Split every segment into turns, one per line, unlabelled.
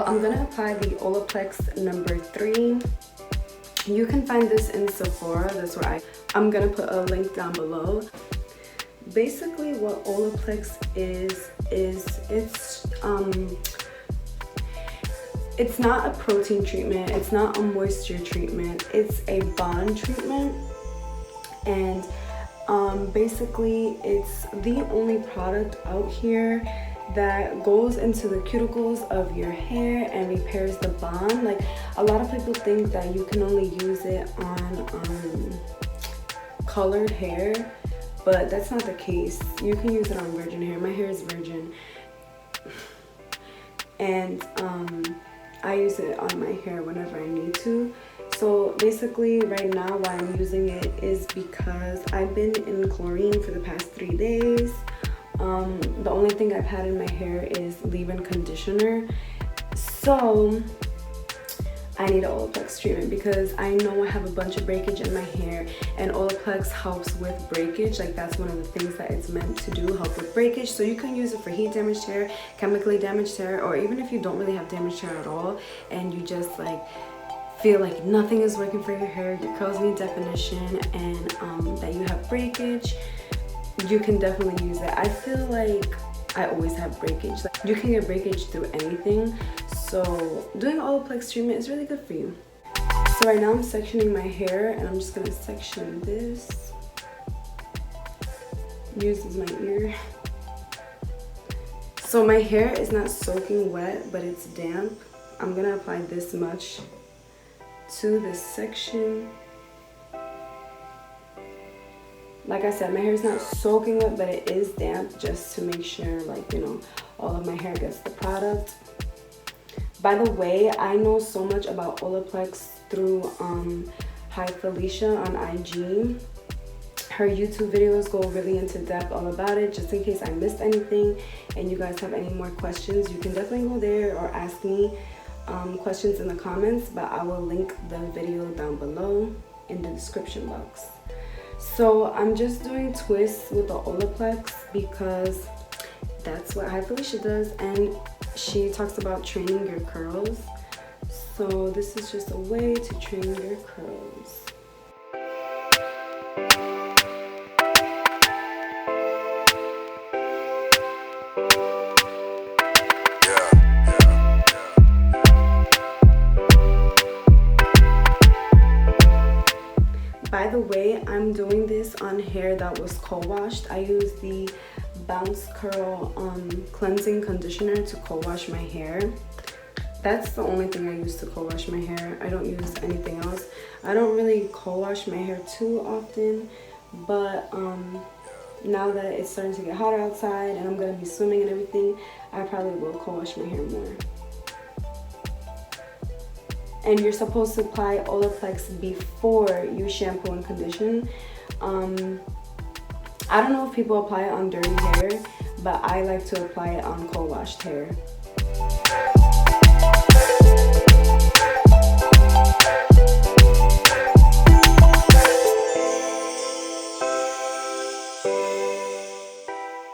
I'm gonna apply the Olaplex number 3. You can find this in Sephora. That's where I'm gonna put a link down below. Basically what Olaplex is it's not a protein treatment, it's not a moisture treatment, it's a bond treatment. And basically it's the only product out here that goes into the cuticles of your hair and repairs the bond. Like, a lot of people think that you can only use it on colored hair, but that's not the case. You can use it on virgin hair. My hair is virgin, and I use it on my hair whenever I need to. So basically right now why I'm using it is because I've been in chlorine for the past 3 days. The only thing I've had in my hair is leave-in conditioner. So I need an Olaplex treatment because I know I have a bunch of breakage in my hair, and Olaplex helps with breakage. Like, that's one of the things that it's meant to do, help with breakage. So you can use it for heat damaged hair, chemically damaged hair, or even if you don't really have damaged hair at all and you just like feel like nothing is working for your hair, your curls need definition, and that you have breakage, you can definitely use it. I feel like I always have breakage. Like, you can get breakage through anything, so doing Olaplex treatment is really good for you. So right now I'm sectioning my hair, and I'm just gonna section this. Use my ear. So my hair is not soaking wet, but it's damp. I'm gonna apply this much to this section. Like I said, my hair is not soaking wet, but it is damp, just to make sure, like, you know, all of my hair gets the product. By the way, I know so much about Olaplex through Felicia on IG. Her YouTube videos go really into depth all about it. Just in case I missed anything and you guys have any more questions, you can definitely go there or ask me questions in the comments, but I will link the video down below in the description box. So I'm just doing twists with the Olaplex because that's what Felicia does, and she talks about training your curls. So this is just a way to train your curls. By the way, I'm doing this on hair that was co-washed. I use the BounceCurl Cleansing Conditioner to co-wash my hair. That's the only thing I use to co-wash my hair. I don't use anything else. I don't really co-wash my hair too often, but now that it's starting to get hotter outside and I'm gonna be swimming and everything, I probably will co-wash my hair more. And you're supposed to apply Olaplex before you shampoo and condition. I don't know if people apply it on dirty hair, but I like to apply it on co-washed hair.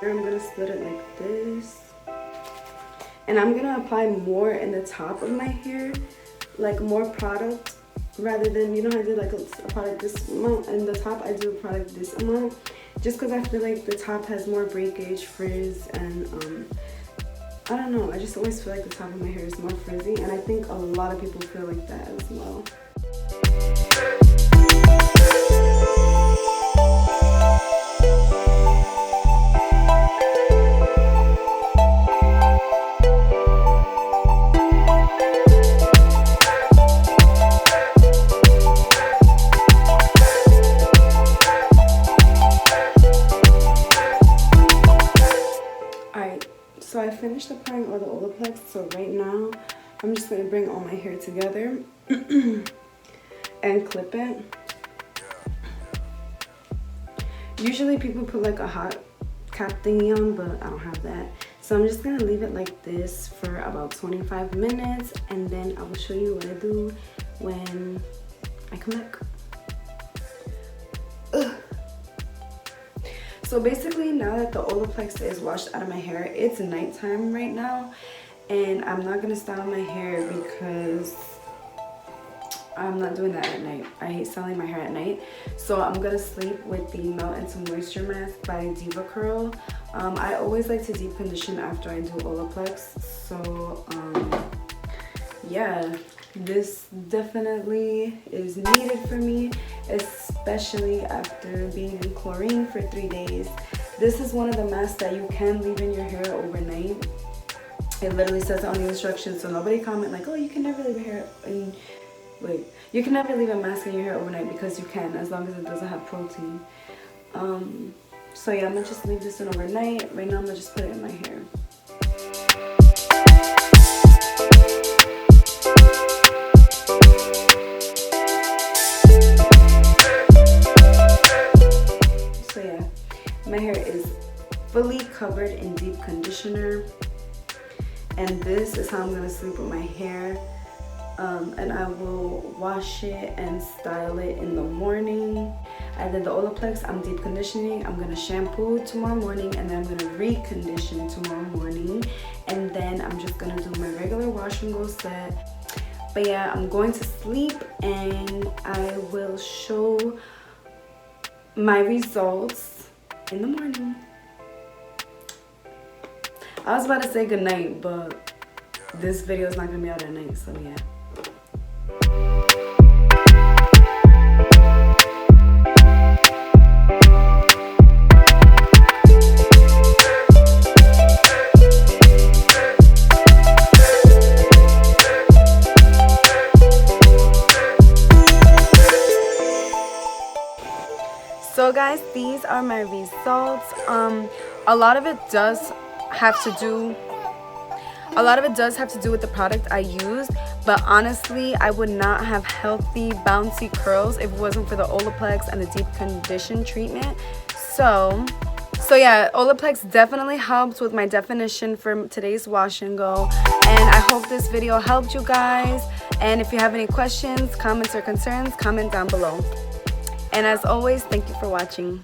I'm gonna split it like this. And I'm gonna apply more in the top of my hair, like more product, rather than, you know, I did like a product this amount, and the top I do a product this amount, just because I feel like the top has more breakage, frizz, and I don't know, I just always feel like the top of my hair is more frizzy, and I think a lot of people feel like that as well. So I finished applying all the Olaplex, so right now I'm just going to bring all my hair together and clip it. Usually people put like a hot cap thingy on, but I don't have that. So I'm just going to leave it like this for about 25 minutes, and then I will show you what I do when I come back. Ugh. So basically, now that the Olaplex is washed out of my hair, it's nighttime right now, and I'm not gonna style my hair because I'm not doing that at night. I hate styling my hair at night. So I'm gonna sleep with the Melt Into Moisture Mask by DevaCurl. I always like to deep condition after I do Olaplex. So yeah, this definitely is needed for me, especially after being in chlorine for 3 days. This is one of the masks that you can leave in your hair overnight. It literally says it on the instructions, so nobody comment like, oh, you can never leave your hair in. Wait, you can never leave a mask in your hair overnight, because you can, as long as it doesn't have protein. So yeah, I'm gonna just leave this in overnight. Right now I'm gonna just put it in my hair. So yeah, my hair is fully covered in deep conditioner, and this is how I'm gonna sleep with my hair. And I will wash it and style it in the morning. I did the Olaplex, I'm deep conditioning. I'm gonna shampoo tomorrow morning, and then I'm gonna recondition tomorrow morning, and then I'm just gonna do my regular wash and go set. But yeah, I'm going to sleep, and I will show my results in the morning. I was about to say good night, but this video is not gonna be out at night, so yeah. So guys, these are my results. A lot of it does have to do with the product I used, but honestly, I would not have healthy bouncy curls if it wasn't for the Olaplex and the deep condition treatment. So yeah, Olaplex definitely helps with my definition for today's wash and go. And I hope this video helped you guys. And if you have any questions, comments, or concerns, comment down below. And as always, thank you for watching.